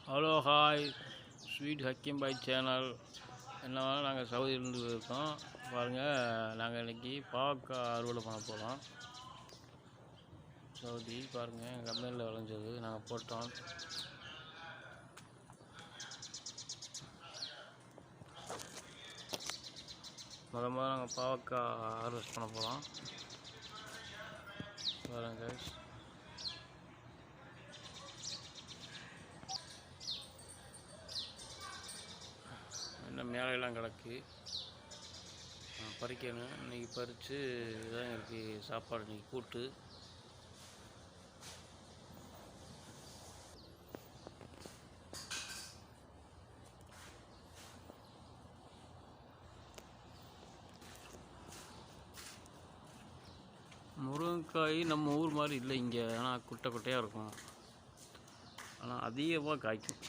Hello hi sweet Hakeem பாய் channel. என்ன நாங்கள் சவுதியிலேருந்து இருக்கோம். பாருங்கள், நாங்கள் இன்றைக்கி பாவக்காய் அறுவடை பண்ண போகிறோம். சவுதி பாருங்கள், எங்கள் கம்பெனியில் விளைஞ்சது நாங்கள் போட்டோம். முதல்ல நாங்கள் பாவக்காய் ஹார்வெஸ்ட் பண்ண போகிறோம். பாருங்கள் கைஸ், இன்னும் மேலையெல்லாம் கிடக்கு, பறிக்கணும். இன்றைக்கி பறித்து இதான் எனக்கு சாப்பாடு. இன்றைக்கி கூட்டு. முருங்கைக்காய் நம்ம ஊர் மாதிரி இல்லை இங்கே, ஆனால் குட்டை குட்டையாக இருக்கும். ஆனால் அதிகமாக காய்க்கும்,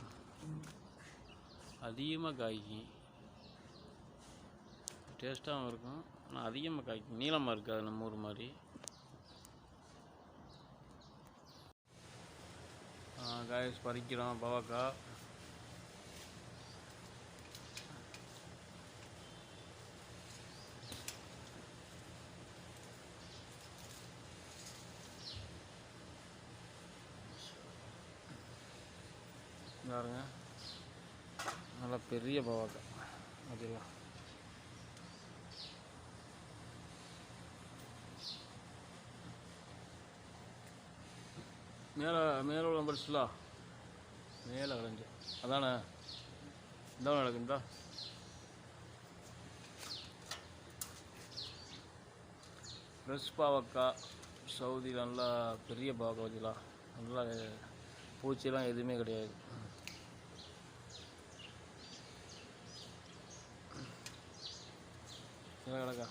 டேஸ்ட்டாகவும் இருக்கும். ஆனால் அதிகமாக காய்க்கும், நீளமாக இருக்காது நம்ம ஊர் மாதிரி. காய்ஸ் பறிக்கிறோம் பாவக்காய். பாருங்க, நல்லா பெரிய பாவக்காய். அதெல்லாம் மேலே உள்ள படிச்சுலா மேலே விளைஞ்சு அதானே இந்த நடக்குந்தா. ஃப்ரெஷ் பாவக்காய் சவுதியில் நல்லா பெரிய பாவக்காய் வச்சுலாம். நல்லா பூச்சியெல்லாம் எதுவுமே கிடையாது. கிடக்கா